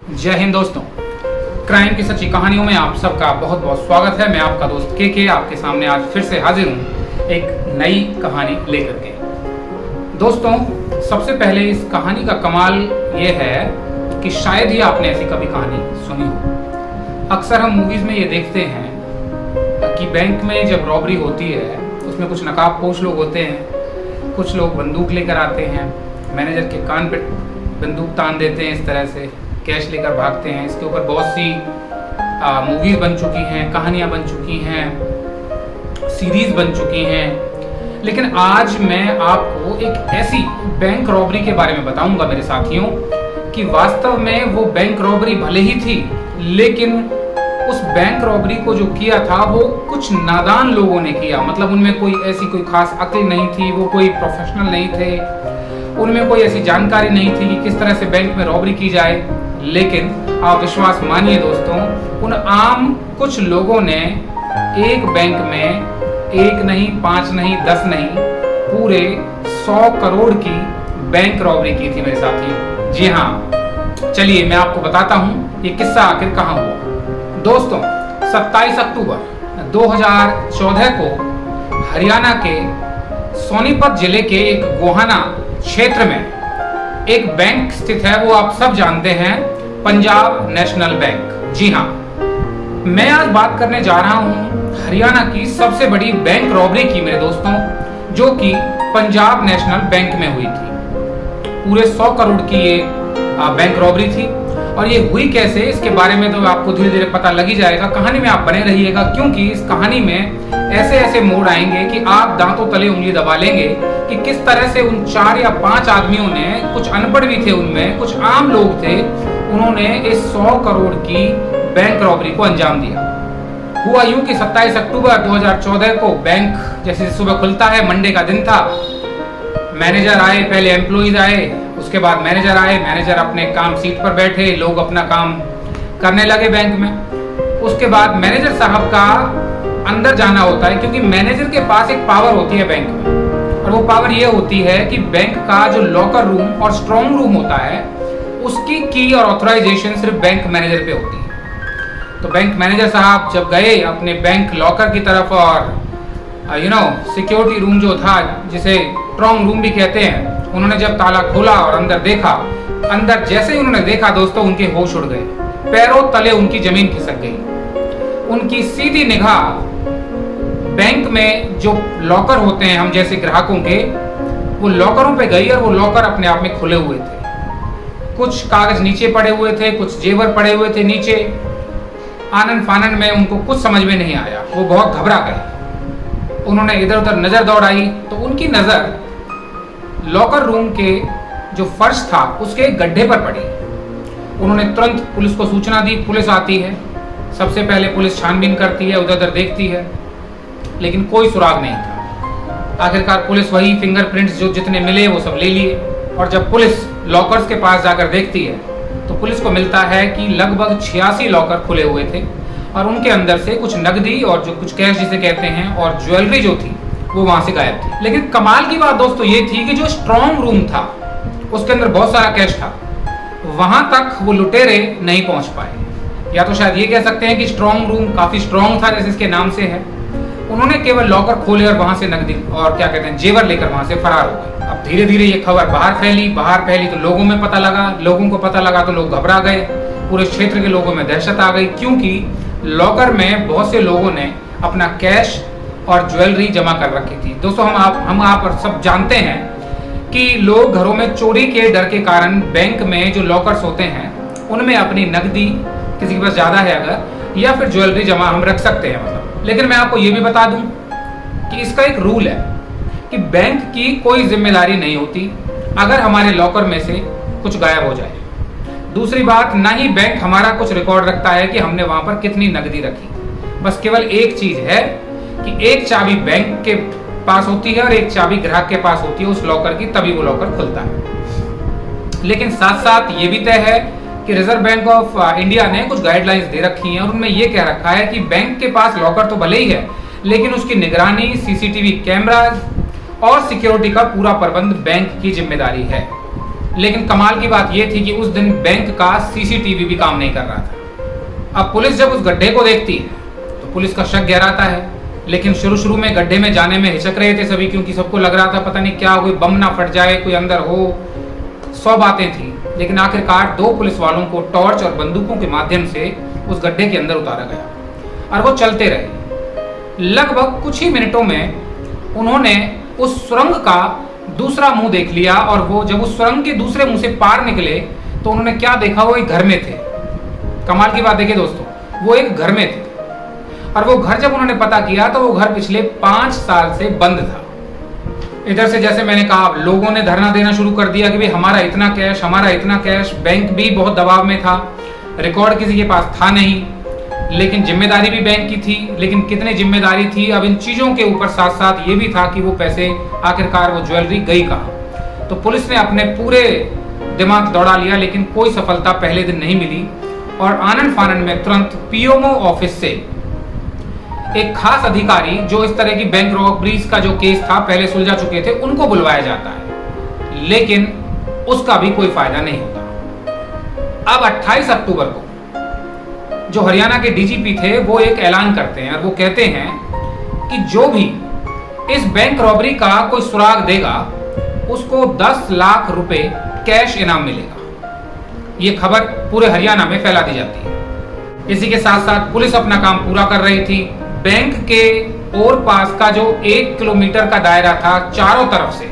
जय हिंद दोस्तों, क्राइम की सच्ची कहानियों में आप सबका बहुत बहुत स्वागत है। मैं आपका दोस्त के आपके सामने आज फिर से हाजिर हूँ एक नई कहानी लेकर के। दोस्तों, सबसे पहले इस कहानी का कमाल ये है कि शायद ही आपने ऐसी कभी कहानी सुनी हो। अक्सर हम मूवीज में ये देखते हैं कि बैंक में जब रॉबरी होती है उसमें कुछ नकाबपोश लोग होते हैं, कुछ लोग बंदूक लेकर आते हैं, मैनेजर के कान पे बंदूक तान देते हैं, इस तरह से कैश लेकर भागते हैं। इसके ऊपर बहुत सी मूवीज बन चुकी हैं, कहानियां बन चुकी हैं, सीरीज बन चुकी हैं। लेकिन आज मैं आपको एक ऐसी बैंक रॉबरी के बारे में बताऊंगा मेरे साथियों कि वास्तव में वो बैंक रॉबरी भले ही थी, लेकिन उस बैंक रॉबरी को जो किया था वो कुछ नादान लोगों ने किया। मतलब उनमें कोई ऐसी कोई खास अक्ल नहीं थी, वो कोई प्रोफेशनल नहीं थे, उनमें कोई ऐसी जानकारी नहीं थी कि किस तरह से बैंक में रॉबरी की जाए। लेकिन आप विश्वास मानिए दोस्तों, उन आम कुछ लोगों ने एक बैंक में एक नहीं, 5 नहीं, 10 नहीं, पूरे 100 करोड़ की बैंक रॉबरी की थी मेरे साथियों। जी हाँ, चलिए मैं आपको बताता हूँ ये किस्सा आखिर कहाँ हुआ। दोस्तों, 27 अक्टूबर 2014 को हरियाणा के सोनीपत जिले के एक गोहाना क्षेत्र में एक बैंक स्थित है, वो आप सब जानते हैं, पंजाब नेशनल बैंक। जी हाँ, मैं आज बात करने जा रहा हूं हरियाणा की सबसे बड़ी बैंक रॉबरी की मेरे दोस्तों, जो कि पंजाब नेशनल बैंक में हुई थी। पूरे 100 करोड़ की ये बैंक रॉबरी थी। और ये हुई कैसे, इसके बारे में तो आपको धीरे धीरे पता लग ही जाएगा। कहानी में आप बने रहिएगा, क्योंकि इस कहानी में ऐसे ऐसे मोड़ आएंगे कि आप दांतों तले उंगली दबा लेंगे कि किस तरह से उन 4 या 5 आदमियों ने, कुछ अनपढ़ भी थे उनमें, कुछ आम लोग थे, उन्होंने इस 100 करोड़ की बैंक रॉबरी को अंजाम दिया। हुआ यूं कि 27 अक्टूबर 2014 को बैंक जैसे सुबह खुलता है, मंडे का दिन था। मैनेजर आए, पहले एम्प्लॉइज आए, उसके बाद मैनेजर आए। मैनेजर अपने काम सीट पर बैठे, लोग अपना काम करने लगे बैंक में। उसके बाद मैनेजर साहब का अंदर जाना होता है, क्योंकि मैनेजर के पास एक पावर होती है बैंक में, और वो पावर ये होती है कि बैंक का जो लॉकर रूम और स्ट्रॉन्ग रूम होता है उसकी की और ऑथराइजेशन सिर्फ बैंक मैनेजर पे होती है। तो बैंक मैनेजर साहब जब गए अपने बैंक लॉकर की तरफ, और सिक्योरिटी रूम जो था, जिसे स्ट्रॉन्ग रूम भी कहते हैं, उन्होंने जब ताला खोला और अंदर देखा, अंदर जैसे ही उन्होंने देखा दोस्तों, उनके होश उड़ गए, पैरों तले उनकी जमीन खिसक गई। उनकी सीधी निगाह बैंक में जो लॉकर होते हैं हम जैसे ग्राहकों के, वो लॉकरों पे गई, और वो लॉकर अपने आप में खुले हुए थे। कुछ कागज नीचे पड़े हुए थे, कुछ जेवर पड़े हुए थे नीचे। आनन फानन में उनको कुछ समझ में नहीं आया, वो बहुत घबरा गए। उन्होंने इधर उधर नजर दौड़ाई तो उनकी नजर लॉकर रूम के जो फर्श था उसके एक गड्ढे पर पड़ी। उन्होंने तुरंत पुलिस को सूचना दी। पुलिस आती है, सबसे पहले पुलिस छानबीन करती है, उधर उधर देखती है, लेकिन कोई सुराग नहीं था। आखिरकार पुलिस वही फिंगरप्रिंट्स जो जितने मिले वो सब ले लिए, और जब पुलिस लॉकर्स के पास जाकर देखती है तो पुलिस को मिलता है कि लगभग 86 लॉकर खुले हुए थे, और उनके अंदर से कुछ नकदी और जो कुछ कैश जिसे कहते हैं और ज्वेलरी जो थी वो वहां से गायब थी। लेकिन कमाल की बात दोस्तों ये थी कि जो स्ट्रॉन्ग रूम था उसके अंदर बहुत सारा कैश था, वहां तक वो लुटेरे नहीं पहुंच पाए। या तो शायद ये कह सकते हैं कि स्ट्रॉन्ग रूम काफी स्ट्रॉन्ग था, जैसे इसके नाम से है। उन्होंने केवल लॉकर खोले और वहां से नकदी और क्या कहते हैं जेवर लेकर वहां से फरार हो गए। अब धीरे धीरे ये खबर बाहर फैली तो लोगों में पता लगा, लोगों को पता लगा तो लोग घबरा गए। पूरे क्षेत्र के लोगों में दहशत आ गई, क्योंकि लॉकर में बहुत से लोगों ने अपना कैश और ज्वेलरी जमा कर रखी थी। दोस्तों, हम आप सब जानते हैं कि लोग घरों में चोरी के डर के कारण बैंक में जो लॉकर्स होते हैं उनमें अपनी नकदी, किसी के पास ज्यादा है अगर, या फिर ज्वेलरी जमा हम रख सकते हैं मतलब। लेकिन मैं आपको ये भी बता दूं कि इसका एक रूल है कि बैंक की कोई जिम्मेदारी नहीं होती अगर हमारे लॉकर में से कुछ गायब हो जाए। दूसरी बात, ना ही बैंक हमारा कुछ रिकॉर्ड रखता है कि हमने वहां पर कितनी नकदी रखी। बस केवल एक चीज है कि एक चाबी बैंक के पास होती है और एक चाबी ग्राहक के पास होती है उस लॉकर की, तभी वो लॉकर खुलता है। लेकिन साथ साथ ये भी तय है कि रिजर्व बैंक ऑफ इंडिया ने कुछ गाइडलाइंस दे रखी हैं, और उनमें ये कह रखा है कि बैंक के पास लॉकर तो भले ही है, लेकिन उसकी निगरानी, सीसीटीवी कैमरा और सिक्योरिटी का पूरा प्रबंध बैंक की जिम्मेदारी है। लेकिन कमाल की बात यह थी कि उस दिन बैंक का सीसीटीवी भी काम नहीं कर रहा था। अब पुलिस जब उस गड्ढे को देखती है तो पुलिस का शक गहराता है, लेकिन शुरू में गड्ढे में जाने में हिचक रहे थे सभी, क्योंकि सबको लग रहा था पता नहीं क्या, कोई बम ना फट जाए, कोई अंदर हो, 100 बातें थी। लेकिन आखिरकार 2 पुलिस वालों को टॉर्च और बंदूकों के माध्यम से उस गड्ढे के अंदर उतारा गया और वो चलते रहे। लगभग कुछ ही मिनटों में उन्होंने उस सुरंग का दूसरा मुंह देख लिया, और वो जब उस सुरंग के दूसरे मुंह से पार निकले तो उन्होंने क्या देखा, वो एक घर में थे। कमाल की बात देखिए दोस्तों, वो एक घर में थे, और वो घर जब उन्होंने पता किया तो वो घर पिछले 5 साल से बंद था। इधर से जैसे मैंने कहा, लोगों ने धरना देना शुरू कर दिया कि भाई हमारा इतना कैश, हमारा इतना कैश। बैंक भी बहुत दबाव में था, रिकॉर्ड किसी के पास था नहीं, लेकिन जिम्मेदारी भी बैंक की थी। लेकिन कितनी जिम्मेदारी थी, अब इन चीजों के ऊपर साथ साथ ये भी था कि वो पैसे, आखिरकार वो ज्वेलरी गई कहाँ। तो पुलिस ने अपने पूरे दिमाग दौड़ा लिया, लेकिन कोई सफलता पहले दिन नहीं मिली, और आनन फानन में तुरंत पीएमओ ऑफिस से एक खास अधिकारी, जो इस तरह की बैंक रॉबरीज का जो केस था पहले सुलझा चुके थे, उनको बुलवाया जाता है, लेकिन उसका भी कोई फायदा नहीं होता। अब 28 अक्टूबर को जो हरियाणा के डीजीपी थे वो एक ऐलान करते हैं, और वो कहते हैं कि जो भी इस बैंक रॉबरी का कोई सुराग देगा उसको 10 लाख रुपए कैश इनाम मिलेगा। ये खबर पूरे हरियाणा में फैला दी जाती है। इसी के साथ साथ पुलिस अपना काम पूरा कर रही थी। बैंक के और पास का जो 1 किलोमीटर का दायरा था, चारों तरफ से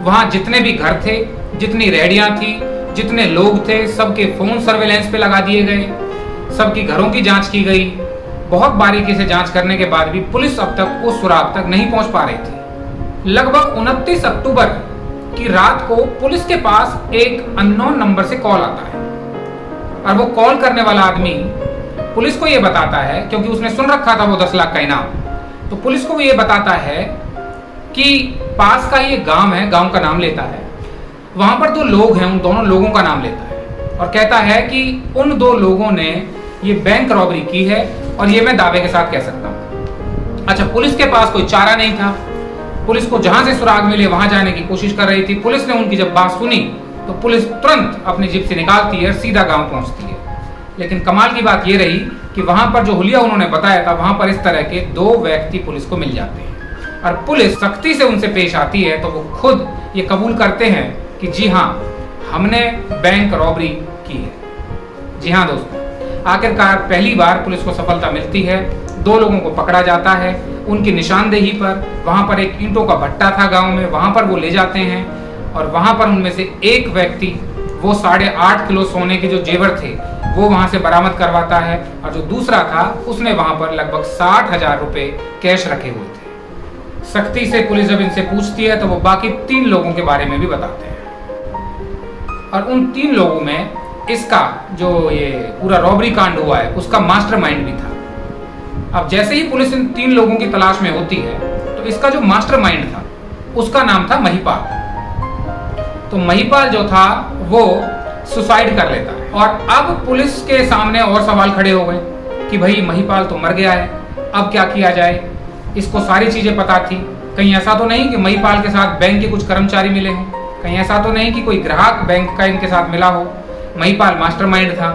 वहां जितने भी घर थे, जितनी रेहड़ियां थी, जितने लोग थे, सबके फोन सर्वेलेंस पे लगा दिए गए, सबकी घरों की जांच की गई। बहुत बारीकी से जांच करने के बाद भी पुलिस अब तक उस सुराग तक नहीं पहुंच पा रही थी। लगभग 29 अक्टूबर की रात को पुलिस के पास एक अननोन नंबर से कॉल आता है, और वो कॉल करने वाला आदमी पुलिस को ये बताता है, क्योंकि उसने सुन रखा था वो 10 लाख का इनाम, तो पुलिस को वो ये बताता है कि पास का ये गांव है, गांव का नाम लेता है, वहां पर 2 लोग हैं, उन दोनों लोगों का नाम लेता है, और कहता है कि उन 2 लोगों ने ये बैंक रॉबरी की है, और ये मैं दावे के साथ कह सकता हूं। अच्छा, पुलिस के पास कोई चारा नहीं था, पुलिस को जहां से सुराग मिले वहां जाने की कोशिश कर रही थी। पुलिस ने उनकी जब बात सुनी तो पुलिस तुरंत अपनी जीप से निकालती है, सीधा गांव पहुंचती है। लेकिन कमाल की बात यह रही कि वहां पर जो हुलिया उन्होंने बताया था, वहां पर इस तरह के 2 व्यक्ति पुलिस को मिल जाते हैं, और पुलिस सख्ती से उनसे पेश आती है, तो वो खुद ये कबूल करते हैं कि जी हाँ, हमने बैंक रॉबरी की है। जी हाँ दोस्तों, आखिरकार पहली बार पुलिस को सफलता मिलती है। 2 लोगों को पकड़ा जाता है उनकी निशानदेही पर। वहां पर एक ईंटों का भट्टा था गांव में, वहां पर वो ले जाते हैं, और वहां पर उनमें से एक व्यक्ति वो 8.5 किलो सोने के जो जेवर थे वो वहां से बरामद करवाता है, और जो दूसरा था उसने वहां पर लगभग 60,000 रुपए कैश रखे हुए थे। सख्ती से पुलिस जब इनसे पूछती है तो वो बाकी 3 लोगों के बारे में भी बताते हैं, और उन 3 लोगों में इसका जो ये पूरा रॉबरी कांड हुआ है उसका मास्टरमाइंड भी था। अब जैसे ही पुलिस इन 3 लोगों की तलाश में होती है तो इसका जो मास्टरमाइंड था उसका नाम था महिपाल। तो महिपाल जो था वो सुसाइड कर लेता है, और अब पुलिस के सामने और सवाल खड़े हो गए कि भाई महिपाल तो मर गया है, अब क्या किया जाए। इसको सारी चीजें पता थी, कहीं ऐसा तो नहीं कि महिपाल के साथ बैंक के कुछ कर्मचारी मिले हों, कहीं ऐसा तो नहीं कि कोई ग्राहक बैंक का इनके साथ मिला हो। महिपाल मास्टरमाइंड था,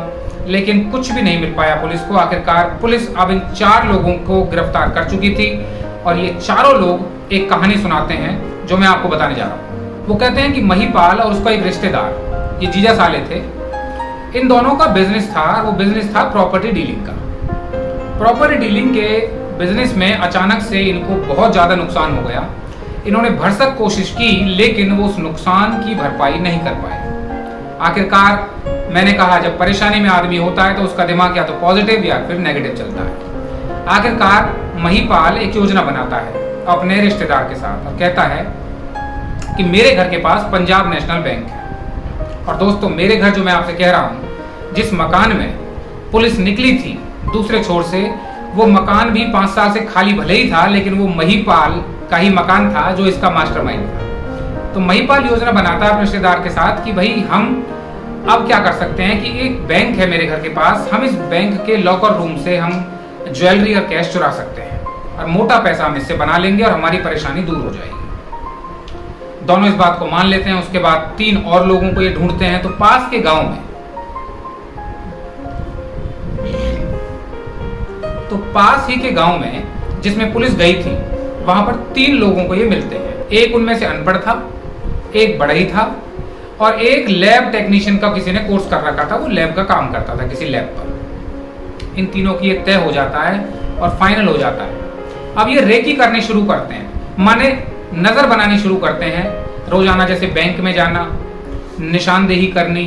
लेकिन कुछ भी नहीं मिल पाया पुलिस को। आखिरकार पुलिस अब इन 4 लोगों को गिरफ्तार कर चुकी थी, और ये चारों लोग एक कहानी सुनाते हैं जो मैं आपको बताने जा रहा हूँ। वो कहते हैं कि महिपाल और उसका एक रिश्तेदार, ये जीजा साले थे, इन दोनों का बिजनेस था। वो बिजनेस था प्रॉपर्टी डीलिंग का। प्रॉपर्टी डीलिंग के बिजनेस में अचानक से इनको बहुत ज्यादा नुकसान हो गया। इन्होंने भरसक कोशिश की, लेकिन वो उस नुकसान की भरपाई नहीं कर पाए। आखिरकार मैंने कहा, जब परेशानी में आदमी होता है तो उसका दिमाग या तो पॉजिटिव या फिर नेगेटिव चलता है। आखिरकार महिपाल एक योजना बनाता है अपने रिश्तेदार के साथ, और कहता है कि मेरे घर के पास पंजाब नेशनल बैंक है। और दोस्तों, मेरे घर जो मैं आपसे कह रहा हूं, जिस मकान में पुलिस निकली थी दूसरे छोर से, वो मकान भी 5 साल से खाली भले ही था, लेकिन वो महिपाल का ही मकान था जो इसका मास्टरमाइंड था। तो महिपाल योजना बनाता है अपने रिश्तेदार के साथ कि भाई हम अब क्या कर सकते हैं कि एक बैंक है मेरे घर के पास, हम इस बैंक के लॉकर रूम से हम ज्वेलरी और कैश चुरा सकते हैं, और मोटा पैसा हम इससे बना लेंगे और हमारी परेशानी दूर हो जाएगी। दोनों इस बात को मान लेते हैं। उसके बाद 3 और लोगों को ये ढूंढते हैं। तो पास के गांव में जिसमें पुलिस गई थी, वहां पर 3 लोगों को ये मिलते हैं। एक उनमें से अनपढ़ था, एक बढ़ई था और एक लैब टेक्नीशियन का किसी ने कोर्स कर रखा था, वो लैब का काम करता था किसी लैब पर। इन तीनों की ये तय हो जाता है और फाइनल हो जाता है। अब ये रेकी करने शुरू करते हैं, माने नजर बनानी शुरू करते हैं। रोजाना जैसे बैंक में जाना, निशानदेही करनी,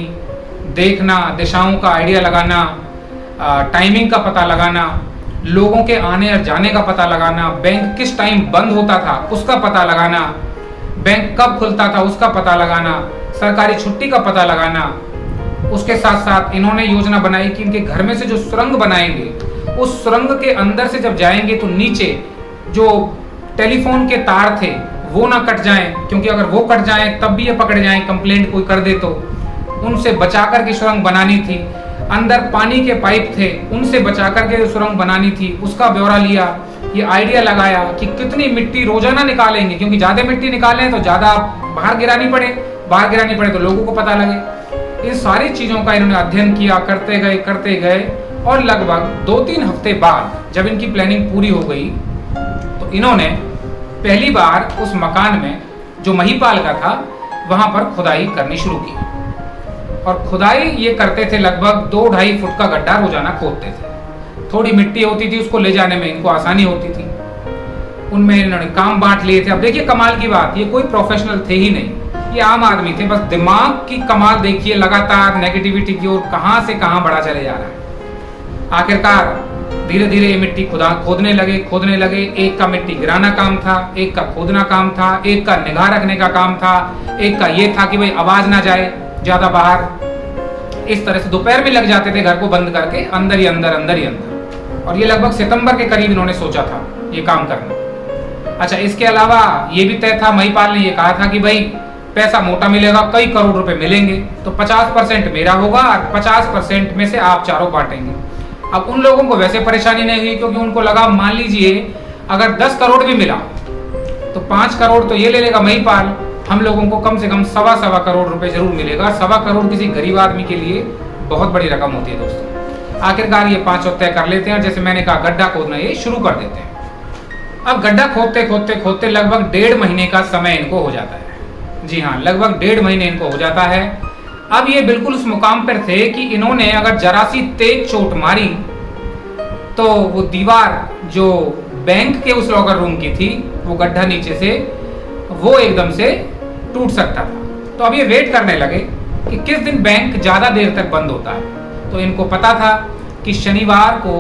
देखना, दिशाओं का आइडिया लगाना, टाइमिंग का पता लगाना, लोगों के आने और जाने का पता लगाना, बैंक किस टाइम बंद होता था उसका पता लगाना, बैंक कब खुलता था उसका पता लगाना, सरकारी छुट्टी का पता लगाना। उसके साथ साथ इन्होंने योजना बनाई कि इनके घर में से जो सुरंग बनाएंगे, उस सुरंग के अंदर से जब जाएंगे तो नीचे जो टेलीफोन के तार थे वो ना कट जाएं, क्योंकि अगर वो कट जाएं तब भी ये पकड़े जाएं, कंप्लेंट कोई कर दे तो। उनसे बचा करके सुरंग बनानी थी। अंदर पानी के पाइप थे, उनसे बचा करके सुरंग बनानी थी, उसका ब्यौरा लिया। ये आइडिया लगाया कि कितनी मिट्टी रोजाना निकालेंगे, क्योंकि ज्यादा मिट्टी निकालें तो ज्यादा बाहर गिरानी पड़े तो लोगों को पता लगे। इन सारी चीजों का इन्होंने अध्ययन किया, करते गए और लगभग 2-3 हफ्ते बाद जब इनकी प्लानिंग पूरी हो गई तो इन्होंने पहली बार उस मकान में जो महिपाल का था वहां पर खुदाई करनी शुरू की। और खुदाई ये करते थे, लगभग 2-2.5 फुट का गड्ढा रोजाना खोदते थे। थोड़ी मिट्टी होती थी, उसको ले जाने में इनको आसानी होती थी। उनमें इन्होंने काम बांट लिए थे। अब देखिए कमाल की बात, ये कोई प्रोफेशनल थे ही नहीं, ये आम आदमी थे। बस दिमाग की कमाल देखिए, लगातार नेगेटिविटी की ओर कहां से कहां बढ़ा चले जा रहा है। आखिरकार धीरे धीरे ये मिट्टी खोदने लगे। एक का मिट्टी गिराना काम था, एक का खोदना काम था, एक का निगाह रखने का काम था, एक का ये था कि भाई आवाज ना जाए ज्यादा बाहर। इस तरह से दोपहर में लग जाते थे घर को बंद करके, अंदर ही अंदर। और ये लगभग सितंबर के करीब इन्होंने सोचा था ये काम करना। अच्छा, इसके अलावा ये भी तय था, महिपाल ने ये कहा था कि भाई पैसा मोटा मिलेगा, कई करोड़ रुपए मिलेंगे, तो 50% मेरा होगा और 50% में से आप चारों बांटेंगे। अब उन लोगों को वैसे परेशानी नहीं हुई, क्योंकि उनको लगा मान लीजिए अगर 10 करोड़ भी मिला तो 5 करोड़ तो ये ले लेगा महिपाल, हम लोगों को कम से कम 1.25 करोड़ रुपए जरूर मिलेगा। 1.25 करोड़ किसी गरीब आदमी के लिए बहुत बड़ी रकम होती है दोस्तों। आखिरकार ये 5 तय कर लेते हैं और जैसे मैंने कहा गड्ढा खोदना ये शुरू कर देते हैं। अब गड्ढा खोदते लगभग 1.5 महीने का समय इनको हो जाता है। जी हाँ, लगभग 1.5 महीने इनको हो जाता है। अब ये बिल्कुल उस मुकाम पर थे कि इन्होंने अगर जरा सी तेज चोट मारी तो वो दीवार जो बैंक के उस लॉकर रूम की थी, वो गड्ढा नीचे से वो एकदम से टूट सकता था। तो अब ये वेट करने लगे कि किस दिन बैंक ज्यादा देर तक बंद होता है। तो इनको पता था कि शनिवार को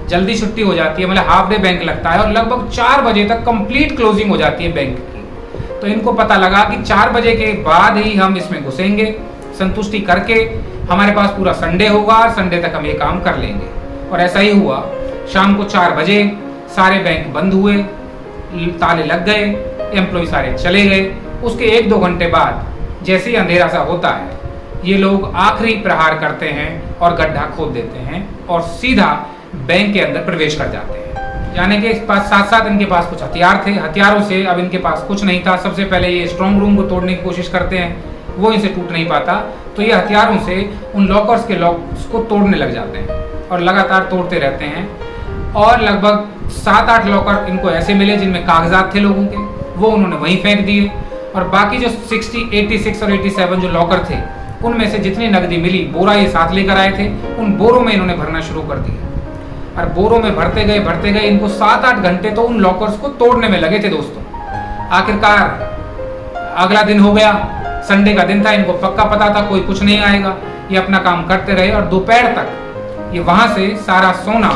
जल्दी छुट्टी हो जाती है, मतलब हाफ डे बैंक लगता है और लगभग 4 बजे तक कंप्लीट क्लोजिंग हो जाती है बैंक की। तो इनको पता लगा कि 4 बजे के बाद ही हम इसमें घुसेंगे, संतुष्टि करके हमारे पास पूरा संडे होगा, संडे तक हम ये काम कर लेंगे। और ऐसा ही हुआ। शाम को 4 बजे सारे बैंक बंद हुए, ताले लग गए, एम्प्लॉय सारे चले गए। उसके 1-2 घंटे बाद जैसे ही अंधेरा सा होता है, ये लोग आखिरी प्रहार करते हैं और गड्ढा खोद देते हैं और सीधा बैंक के अंदर प्रवेश कर जाते हैं। यानी कि साथ साथ इनके पास कुछ हथियार थे, हथियारों से अब इनके पास कुछ नहीं था। सबसे पहले ये स्ट्रॉन्ग रूम को तोड़ने की कोशिश करते हैं, वो इनसे टूट नहीं पाता, तो ये हथियारों से उन लॉकर्स के लॉक्स को तोड़ने लग जाते हैं और लगातार तोड़ते रहते हैं। और लगभग 7-8 लॉकर इनको ऐसे मिले जिनमें कागजात थे लोगों के, वो उन्होंने वहीं फेंक दिए। और बाकी जो 86 और 87 जो लॉकर थे, उनमें से जितनी नकदी मिली, बोरा ये साथ लेकर आए थे, उन बोरों में इन्होंने भरना शुरू कर दिया। और बोरों में भरते गए इनको 7-8 घंटे तो उन लॉकर्स को तोड़ने में लगे थे दोस्तों। आखिरकार अगला दिन हो गया, संडे का दिन था, इनको पक्का पता था कोई कुछ नहीं आएगा। ये अपना काम करते रहे और दोपहर तक ये वहां से सारा सोना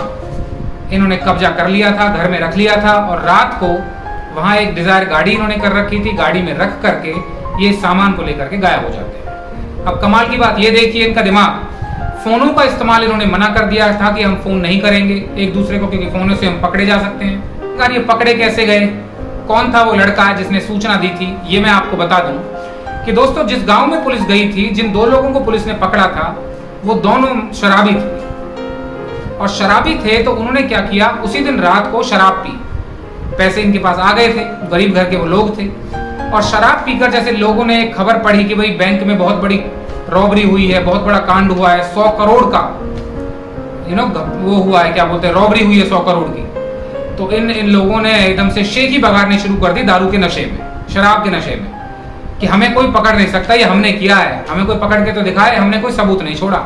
इन्होंने कब्जा कर लिया था, घर में रख लिया था। और रात को वहां एक डिजायर गाड़ी इन्होंने कर रखी थी, गाड़ी में रख करके ये सामान को लेकर के गायब हो जाते हैं। अब कमाल की बात ये देखिए, इनका दिमाग, फोनों का इस्तेमाल इन्होंने मना कर दिया था कि हम फोन नहीं करेंगे एक दूसरे को, क्योंकि फोनों से हम पकड़े जा सकते हैं। यार ये पकड़े कैसे गए, कौन था वो लड़का जिसने सूचना दी थी, ये मैं आपको बता दूं कि दोस्तों जिस गांव में पुलिस गई थी, जिन 2 लोगों को पुलिस ने पकड़ा था, वो दोनों शराबी थे। और शराबी थे तो उन्होंने क्या किया, उसी दिन रात को शराब पी, पैसे इनके पास आ गए थे, गरीब घर के वो लोग थे। और शराब पीकर जैसे लोगों ने एक खबर पढ़ी कि भाई बैंक में बहुत बड़ी रॉबरी हुई है, बहुत बड़ा कांड हुआ है, 100 करोड़ का वो हुआ है, क्या बोलते हैं, रॉबरी हुई है 100 करोड़ की। तो इन लोगों ने एकदम से शेखी बगाड़नी शुरू कर दी दारू के नशे में, शराब के नशे में, कि हमें कोई पकड़ नहीं सकता, ये हमने किया है, हमें कोई पकड़ के तो दिखाए, हमने कोई सबूत नहीं छोड़ा।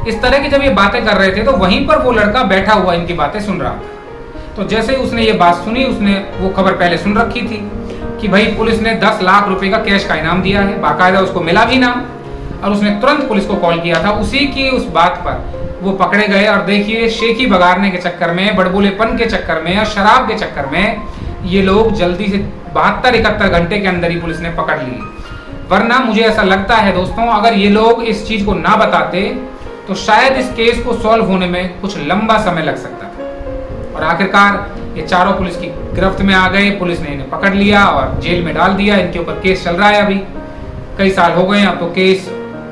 इस तरह की जब ये बातें कर रहे थे तो वहीं पर वो लड़का बैठा हुआ इनकी बातें सुन रहा था। तो जैसे ही उसने ये बात सुनी, उसने वो खबर पहले सुन रखी थी कि भाई पुलिस ने 10 लाख रुपए का कैश का इनाम दिया है, बाकायदा उसको मिला भी ना, और उसने तुरंत पुलिस को कॉल किया था। उसी की उस बात पर वो पकड़े गए। और देखिए, शेखी बगाड़ने के चक्कर में, बड़बोलेपन के चक्कर में और शराब के चक्कर में ये लोग जल्दी से 72-71 घंटे के अंदर ही पुलिस ने पकड़ ली। वरना मुझे ऐसा लगता है दोस्तों, अगर ये लोग इस चीज को ना बताते तो शायद इस केस को सॉल्व होने में कुछ लंबा समय लग सकता था। और आखिरकार ये चारों पुलिस की गिरफ्त में आ गए, पुलिस ने इन्हें पकड़ लिया और जेल में डाल दिया। इनके ऊपर केस चल रहा है, अभी कई साल हो गए,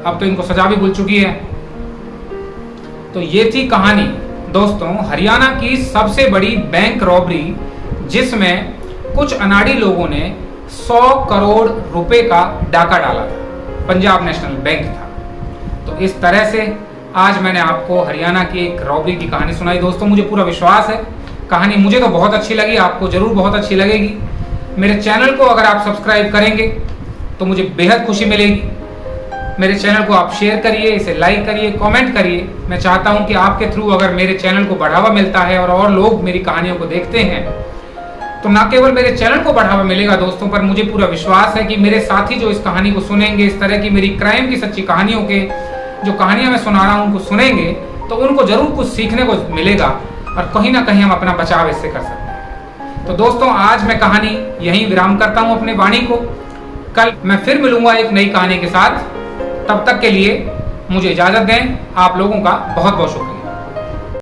अब तो इनको सजा भी मिल चुकी है। तो ये थी कहानी दोस्तों, हरियाणा की सबसे बड़ी बैंक रॉबरी, जिसमें कुछ अनाड़ी लोगों ने 100 करोड़ रुपए का डाका डाला था। पंजाब नेशनल बैंक था। तो इस तरह से आज मैंने आपको हरियाणा की एक रॉबरी की कहानी सुनाई। दोस्तों, मुझे पूरा विश्वास है कहानी मुझे तो बहुत अच्छी लगी, आपको जरूर बहुत अच्छी लगेगी। मेरे चैनल को अगर आप सब्सक्राइब करेंगे तो मुझे बेहद खुशी मिलेगी। मेरे चैनल को आप शेयर करिए, इसे लाइक करिए, कमेंट करिए। मैं चाहता हूं कि आपके थ्रू अगर मेरे चैनल को बढ़ावा मिलता है और लोग मेरी कहानियों को देखते हैं तो ना केवल मेरे चैनल को बढ़ावा मिलेगा दोस्तों, पर मुझे पूरा विश्वास है कि मेरे साथी जो इस कहानी को सुनेंगे, इस तरह की मेरी क्राइम की सच्ची कहानियों के जो कहानियां मैं सुना रहा हूं उनको सुनेंगे तो उनको जरूर कुछ सीखने को मिलेगा और कहीं ना कहीं हम अपना बचाव इससे कर सकते हैं। तो दोस्तों, आज मैं कहानी यहीं विराम करता हूं अपनी वाणी को। कल मैं फिर मिलूंगा एक नई कहानी के साथ। तब तक के लिए मुझे इजाजत दें। आप लोगों का बहुत बहुत शुक्रिया।